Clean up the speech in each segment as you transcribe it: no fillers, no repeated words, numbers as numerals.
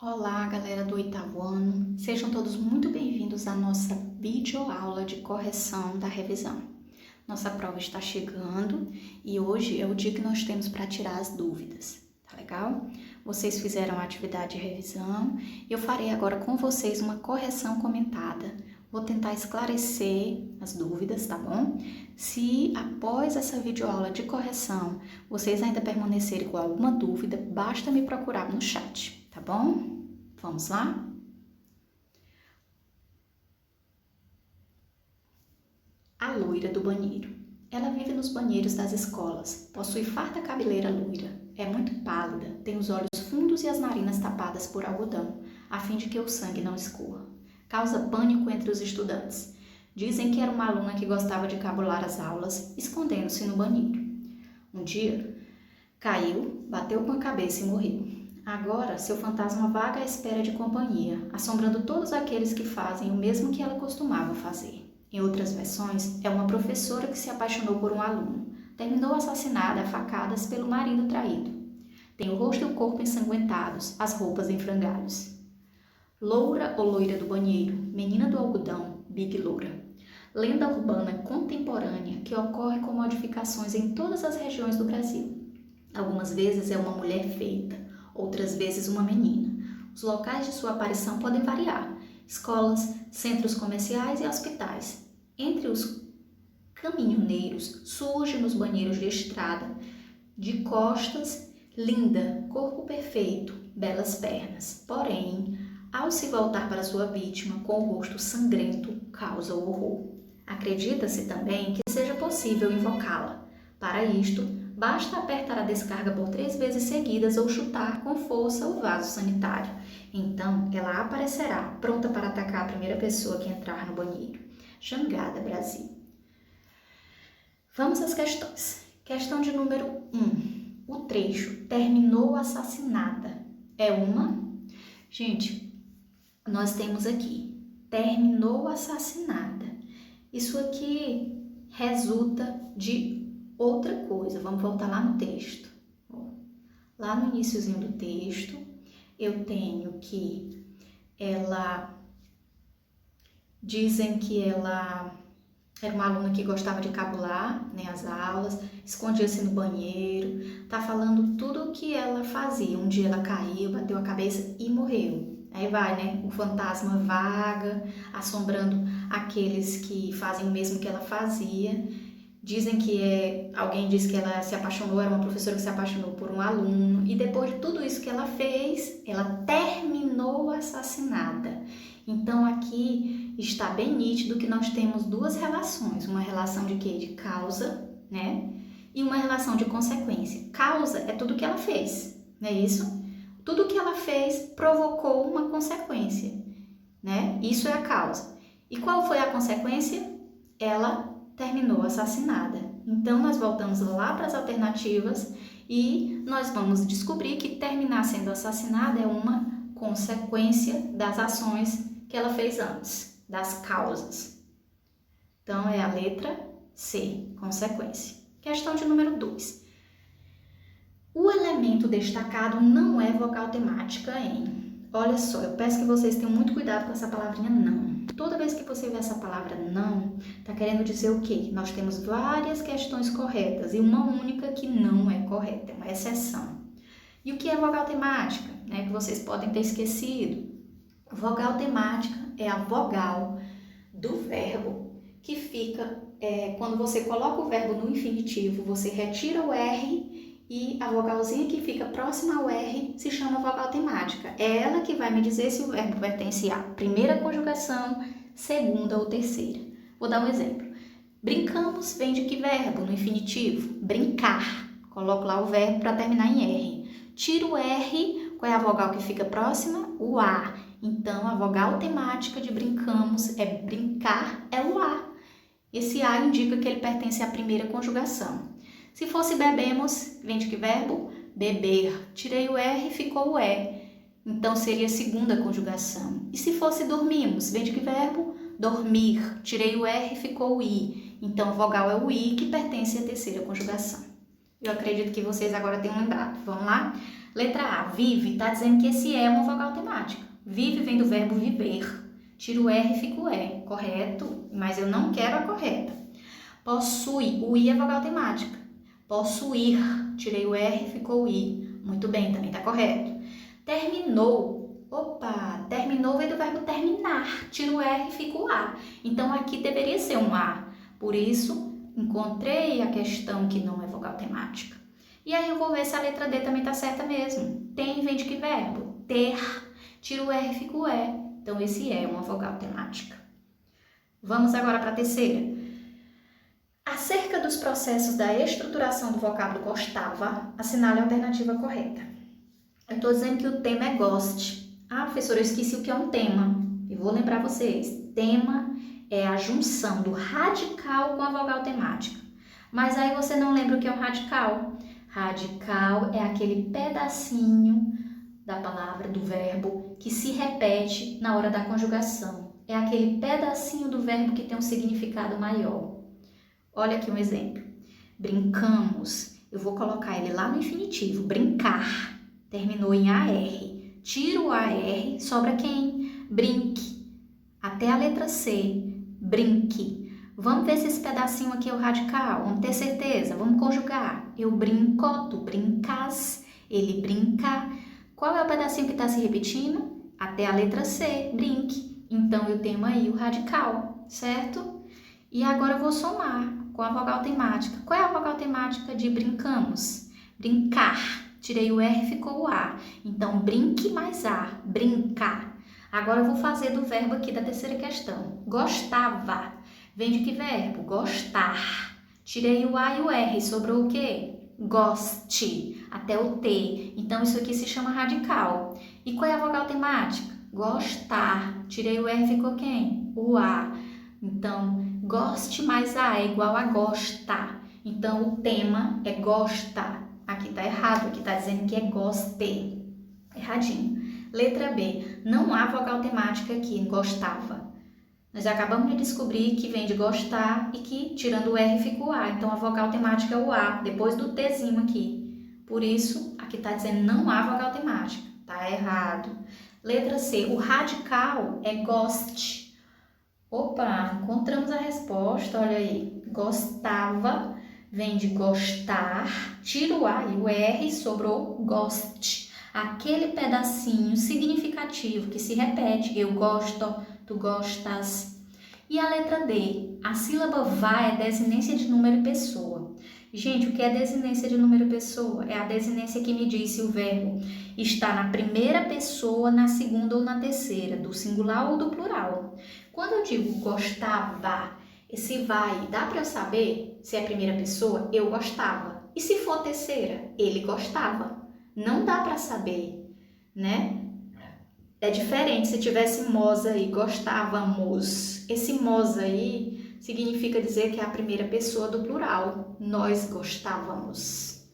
Olá, galera do oitavo ano. Sejam todos muito bem-vindos à nossa videoaula de correção da revisão. Nossa prova está chegando e hoje é o dia que nós temos para tirar as dúvidas, tá legal? Vocês fizeram a atividade de revisão e eu farei agora com vocês uma correção comentada. Vou tentar esclarecer as dúvidas, tá bom? Se após essa videoaula de correção vocês ainda permanecerem com alguma dúvida, basta me procurar no chat, tá bom? Vamos lá? A loira do banheiro. Ela vive nos banheiros das escolas, possui farta cabeleira loira, é muito pálida, tem os olhos fundos e as narinas tapadas por algodão, a fim de que o sangue não escorra. Causa pânico entre os estudantes. Dizem que era uma aluna que gostava de cabular as aulas, escondendo-se no banheiro. Um dia, caiu, bateu com a cabeça e morreu. Agora, seu fantasma vaga à espera de companhia, assombrando todos aqueles que fazem o mesmo que ela costumava fazer. Em outras versões, é uma professora que se apaixonou por um aluno. Terminou assassinada a facadas pelo marido traído. Tem o rosto e o corpo ensanguentados, as roupas em frangalhos. Loura ou loira do banheiro, menina do algodão, Big Loura. Lenda urbana contemporânea que ocorre com modificações em todas as regiões do Brasil. Algumas vezes é uma mulher feita, outras vezes uma menina. Os locais de sua aparição podem variar: escolas, centros comerciais e hospitais. Entre os caminhoneiros, surge nos banheiros de estrada, de costas, linda, corpo perfeito, belas pernas. Porém, ao se voltar para sua vítima com o rosto sangrento, causa o horror. Acredita-se também que seja possível invocá-la. Para isto, basta apertar a descarga por 3 vezes seguidas ou chutar com força o vaso sanitário. Então, ela aparecerá, pronta para atacar a primeira pessoa que entrar no banheiro. Jangada, Brasil. Vamos às questões. Questão de número 1. O trecho terminou assassinada é uma? Gente, nós temos aqui, terminou assassinada. Isso aqui resulta de outra coisa. Vamos voltar lá no texto. Lá no iniciozinho do texto, eu tenho que dizem que ela era uma aluna que gostava de cabular, né, as aulas, escondia-se no banheiro, tá falando tudo o que ela fazia. Um dia ela caiu, bateu a cabeça e morreu. Aí vai, né, o fantasma vaga, assombrando aqueles que fazem o mesmo que ela fazia. Dizem que alguém disse que ela se apaixonou, era uma professora que se apaixonou por um aluno. E depois de tudo isso que ela fez, ela terminou assassinada. Então aqui está bem nítido que nós temos duas relações. Uma relação de quê? De causa, né? E uma relação de consequência. Causa é tudo que ela fez, não é isso? Tudo que ela fez provocou uma consequência, né? Isso é a causa. E qual foi a consequência? Ela terminou assassinada. Então, nós voltamos lá para as alternativas e nós vamos descobrir que terminar sendo assassinada é uma consequência das ações que ela fez antes, das causas. Então, é a letra C, consequência. Questão de número 2. O elemento destacado não é vogal temática em... Olha só, eu peço que vocês tenham muito cuidado com essa palavrinha não. Toda vez que você vê essa palavra não, tá querendo dizer o quê? Nós temos várias questões corretas e uma única que não é correta, é uma exceção. E o que é vogal temática? Né, que vocês podem ter esquecido. Vogal temática é a vogal do verbo que fica, quando você coloca o verbo no infinitivo, você retira o R e a vogalzinha que fica próxima ao R se chama vogal temática. É ela que vai me dizer se o verbo pertence à primeira conjugação, segunda ou terceira. Vou dar um exemplo. Brincamos vem de que verbo no infinitivo? Brincar. Coloco lá o verbo para terminar em R. Tiro o R, qual é a vogal que fica próxima? O A. Então, a vogal temática de brincamos é brincar, é o A. Esse A indica que ele pertence à primeira conjugação. Se fosse bebemos, vem de que verbo? Beber. Tirei o R e ficou o E. Então, seria a segunda conjugação. E se fosse dormimos, vem de que verbo? Dormir. Tirei o R e ficou o I. Então, a vogal é o I, que pertence à terceira conjugação. Eu acredito que vocês agora tenham lembrado. Vamos lá? Letra A, vive, está dizendo que esse é uma vogal temática. Vive vem do verbo viver. Tiro o R e fica o E, correto? Mas eu não quero a correta. Possui, o I é vogal temática. Possuir, tirei o R e ficou o I. Muito bem, também está correto. Terminou, opa, terminou vem do verbo terminar. Tiro o R e fica o A. Então aqui deveria ser um A. Por isso, encontrei a questão que não é vogal temática. E aí eu vou ver se a letra D também está certa mesmo. Tem vem de que verbo? Ter. Tiro o R e fica o E. Então, esse é uma vogal temática. Vamos agora para a terceira. Acerca dos processos da estruturação do vocábulo gostava, assinale a alternativa correta. Eu estou dizendo que o tema é goste. Ah, professora, eu esqueci o que é um tema. E vou lembrar vocês. Tema é a junção do radical com a vogal temática. Mas aí você não lembra o que é um radical. Radical é aquele pedacinho da palavra, do verbo, que se repete na hora da conjugação. É aquele pedacinho do verbo que tem um significado maior. Olha aqui um exemplo. Brincamos. Eu vou colocar ele lá no infinitivo. Brincar. Terminou em AR. Tiro o AR, sobra quem? Brinque. Até a letra C. Brinque. Vamos ver se esse pedacinho aqui é o radical. Vamos ter certeza. Vamos conjugar. Eu brinco, tu brincas, ele brinca. Qual é o pedacinho que está se repetindo? Até a letra C, brinque. Então, eu tenho aí o radical, certo? E agora eu vou somar com a vogal temática. Qual é a vogal temática de brincamos? Brincar. Tirei o R e ficou o A. Então, brinque mais A, brincar. Agora eu vou fazer do verbo aqui da terceira questão. Gostava. Vem de que verbo? Gostar. Tirei o A e o R, sobrou o quê? Goste, até o T. Então, isso aqui se chama radical. E qual é a vogal temática? Gostar. Tirei o R, ficou quem? O A. Então, goste mais A é igual a gosta. Então, o tema é gosta. Aqui está errado, aqui está dizendo que é goste. Erradinho. Letra B. Não há vogal temática aqui em gostava. Nós acabamos de descobrir que vem de gostar e que, tirando o R, fica o A. Então, a vogal temática é o A, depois do Tzinho aqui. Por isso, aqui está dizendo não há vogal temática. Está errado. Letra C. O radical é goste. Opa, encontramos a resposta, olha aí. Gostava, vem de gostar, tira o A e o R, sobrou goste. Aquele pedacinho significativo que se repete. Eu gosto, tu gostas. E a letra D, a sílaba vá é desinência de número e pessoa. Gente, o que é desinência de número e pessoa? É a desinência que me diz se o verbo está na primeira pessoa, na segunda ou na terceira, do singular ou do plural. Quando eu digo gostava, esse vai, dá para eu saber se é primeira pessoa? Eu gostava. E se for terceira? Ele gostava. Não dá para saber, né? É diferente se tivesse mos aí, gostávamos. Esse mos aí significa dizer que é a primeira pessoa do plural. Nós gostávamos.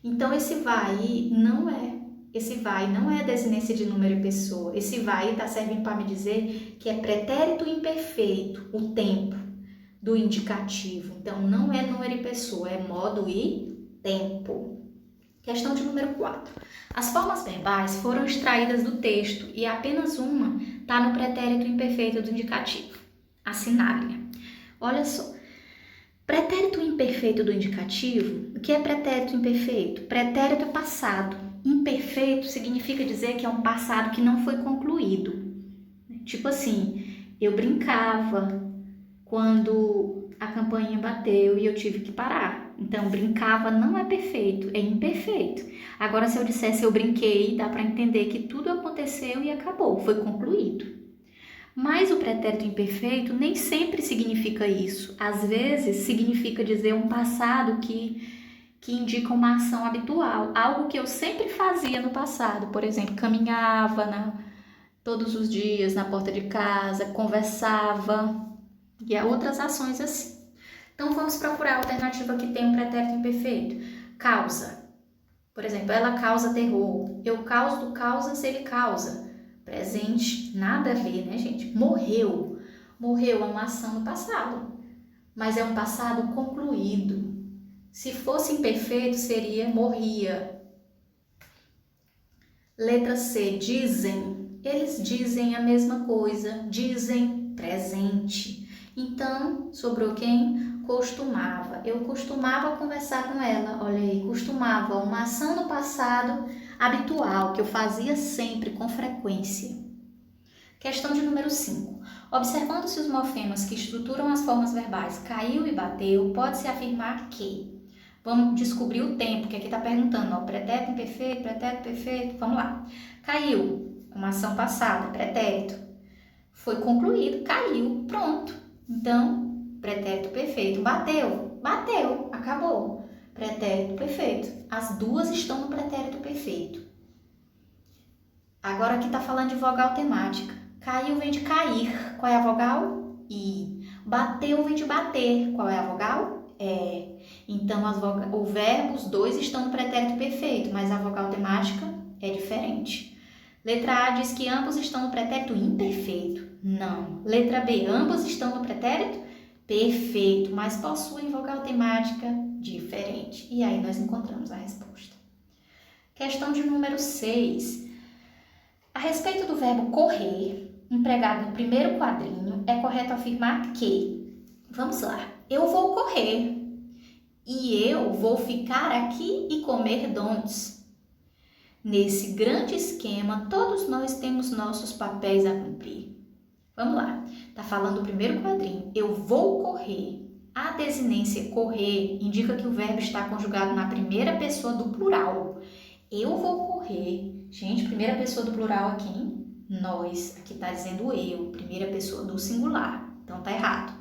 Então, esse vai não é. Esse vai não é desinência de número e pessoa. Esse vai está servindo para me dizer que é pretérito imperfeito, o tempo do indicativo. Então, não é número e pessoa, é modo e tempo. Questão de número 4. As formas verbais foram extraídas do texto e apenas uma está no pretérito imperfeito do indicativo. Assinale-a. Olha só. Pretérito imperfeito do indicativo, o que é pretérito imperfeito? Pretérito é passado. Imperfeito significa dizer que é um passado que não foi concluído. Tipo assim, eu brincava quando a campainha bateu e eu tive que parar. Então, brincava não é perfeito, é imperfeito. Agora, se eu dissesse eu brinquei, dá para entender que tudo aconteceu e acabou, foi concluído. Mas o pretérito imperfeito nem sempre significa isso. Às vezes, significa dizer um passado que indica uma ação habitual, algo que eu sempre fazia no passado. Por exemplo, caminhava todos os dias na porta de casa, conversava e há outras ações assim. Então, vamos procurar a alternativa que tem um pretérito imperfeito. Causa. Por exemplo, ela causa terror. Eu causo, tu causas, ele causa. Presente, nada a ver, né, gente? Morreu. Morreu é uma ação no passado, mas é um passado concluído. Se fosse imperfeito, seria morria. Letra C, dizem. Eles dizem a mesma coisa, dizem presente. Então, sobrou quem? Costumava. Eu costumava conversar com ela, olha aí, costumava, uma ação no passado habitual, que eu fazia sempre, com frequência. Questão de número 5. Observando-se os morfemas que estruturam as formas verbais caiu e bateu, pode-se afirmar que... Vamos descobrir o tempo, que aqui está perguntando, ó, pretérito imperfeito, vamos lá. Caiu, uma ação passada, pretérito. Foi concluído, caiu, pronto. Então, pretérito perfeito. Bateu, bateu, acabou. Pretérito perfeito. As duas estão no pretérito perfeito. Agora aqui está falando de vogal temática. Caiu vem de cair. Qual é a vogal? I. Bateu vem de bater. Qual é a vogal? É. Então, o verbo, os dois estão no pretérito perfeito, mas a vogal temática é diferente. Letra A diz que ambos estão no pretérito imperfeito. Não. Letra B, ambos estão no pretérito perfeito, mas possuem vogal temática diferente. E aí nós encontramos a resposta. Questão de número 6. A respeito do verbo correr, empregado no primeiro quadrinho, é correto afirmar que... Vamos lá. Eu vou correr e eu vou ficar aqui e comer donuts. Nesse grande esquema, todos nós temos nossos papéis a cumprir. Vamos lá. Tá falando do primeiro quadrinho. Eu vou correr. A desinência correr indica que o verbo está conjugado na primeira pessoa do plural. Eu vou correr. Gente, primeira pessoa do plural aqui, hein? Nós. Aqui tá dizendo eu, primeira pessoa do singular. Então tá errado.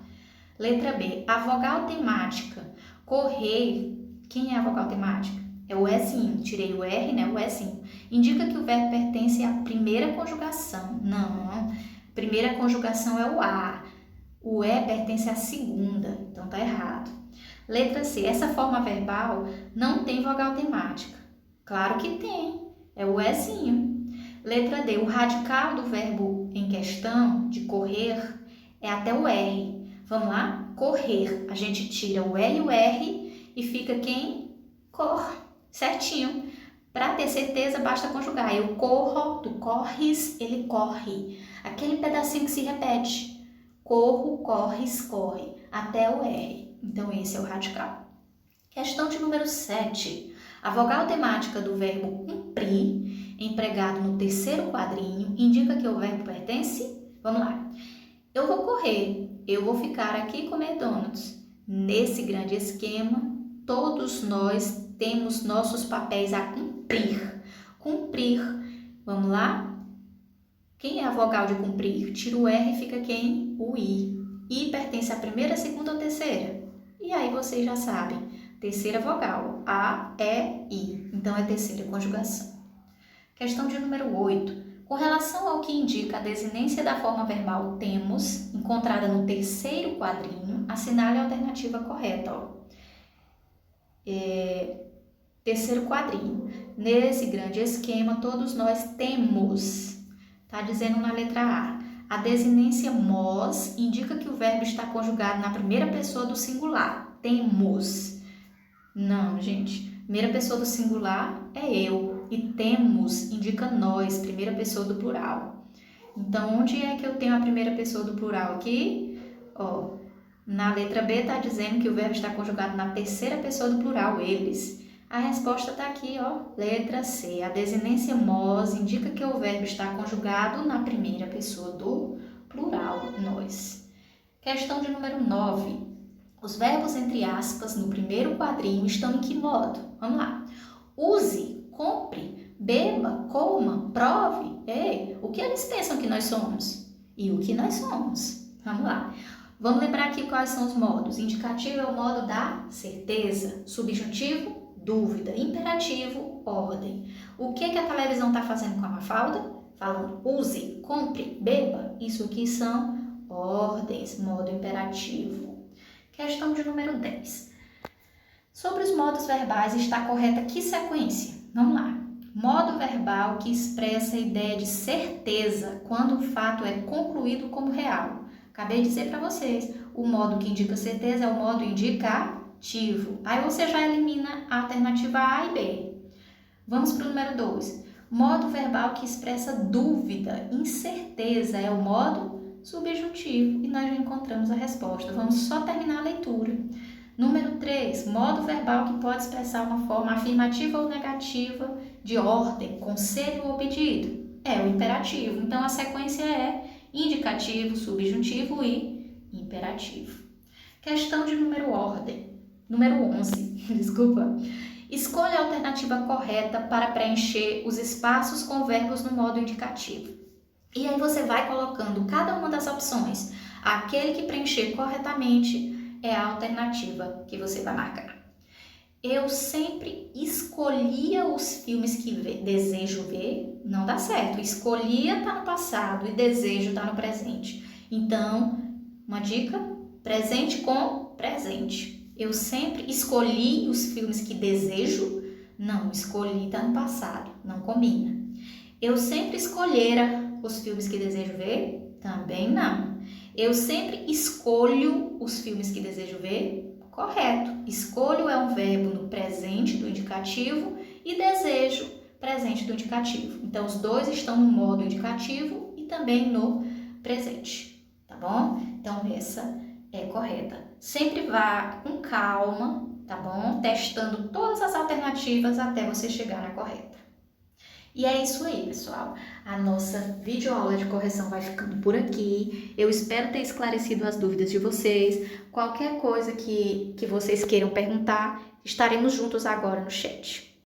Letra B, a vogal temática, correr, quem é a vogal temática? É o Sinho, tirei o R, né, o Sinho. Indica que o verbo pertence à primeira conjugação. Não, primeira conjugação é o A. O E pertence à segunda, então tá errado. Letra C, essa forma verbal não tem vogal temática. Claro que tem, é o Sinho. Letra D, o radical do verbo em questão, de correr, é até o R. Vamos lá? Correr. A gente tira o E e o R e fica quem? Cor. Certinho. Para ter certeza, basta conjugar. Eu corro, tu corres, ele corre. Aquele pedacinho que se repete. Corro, corres, corre. Até o R. Então, esse é o radical. Questão de número 7. A vogal temática do verbo cumprir, empregado no terceiro quadrinho, indica que o verbo pertence? Vamos lá. Eu vou correr. Eu vou ficar aqui e comer donuts. Nesse grande esquema, todos nós temos nossos papéis a cumprir. Cumprir. Vamos lá? Quem é a vogal de cumprir? Tira o R e fica quem? O I. I pertence à primeira, segunda ou terceira? E aí vocês já sabem. Terceira vogal. A, E, I. Então é terceira conjugação. Questão de número 8. Com relação ao que indica a desinência da forma verbal temos, encontrada no terceiro quadrinho, assinale a alternativa correta. Ó. Terceiro quadrinho. Nesse grande esquema, todos nós temos. Está dizendo na letra A. A desinência mos indica que o verbo está conjugado na primeira pessoa do singular. Temos. Não, gente. Primeira pessoa do singular é eu. E temos indica nós, primeira pessoa do plural. Então, onde é que eu tenho a primeira pessoa do plural aqui? Ó, na letra B está dizendo que o verbo está conjugado na terceira pessoa do plural, eles. A resposta está aqui, ó, letra C. A desinência mos indica que o verbo está conjugado na primeira pessoa do plural, nós. Questão de número 9. Os verbos entre aspas no primeiro quadrinho estão em que modo? Vamos lá. Use, compre, beba, coma, prove. Ei, o que eles pensam que nós somos? E o que nós somos? Vamos lá. Vamos lembrar aqui quais são os modos. Indicativo é o modo da certeza. Subjuntivo, dúvida. Imperativo, ordem. O que a televisão está fazendo com a Mafalda? Falando use, compre, beba. Isso aqui são ordens, modo imperativo. Questão de número 10. Sobre os modos verbais está correta que sequência? Vamos lá. Modo verbal que expressa a ideia de certeza quando o fato é concluído como real. Acabei de dizer para vocês, o modo que indica certeza é o modo indicativo. Aí você já elimina a alternativa A e B. Vamos para o número 2. Modo verbal que expressa dúvida, incerteza, é o modo subjuntivo. E nós já encontramos a resposta. Vamos só terminar a leitura. Número 3, modo verbal que pode expressar uma forma afirmativa ou negativa de ordem, conselho ou pedido. É o imperativo. Então, a sequência é indicativo, subjuntivo e imperativo. Questão de número 11, desculpa. Escolha a alternativa correta para preencher os espaços com verbos no modo indicativo. E aí você vai colocando cada uma das opções. Aquele que preencher corretamente é a alternativa que você vai marcar. Eu sempre escolhia os filmes que desejo ver. Não dá certo. Escolhia tá no passado e desejo tá no presente. Então, uma dica: presente com presente. Eu sempre escolhi os filmes que desejo. Não, escolhi tá no passado. Não combina. Eu sempre escolhera os filmes que desejo ver. Também não. Eu sempre escolho os filmes que desejo ver. Correto. Escolho é um verbo no presente do indicativo e desejo, presente do indicativo. Então, os dois estão no modo indicativo e também no presente, tá bom? Então, essa é correta. Sempre vá com calma, tá bom? Testando todas as alternativas até você chegar na correta. E é isso aí, pessoal. A nossa videoaula de correção vai ficando por aqui. Eu espero ter esclarecido as dúvidas de vocês. Qualquer coisa que vocês queiram perguntar, estaremos juntos agora no chat.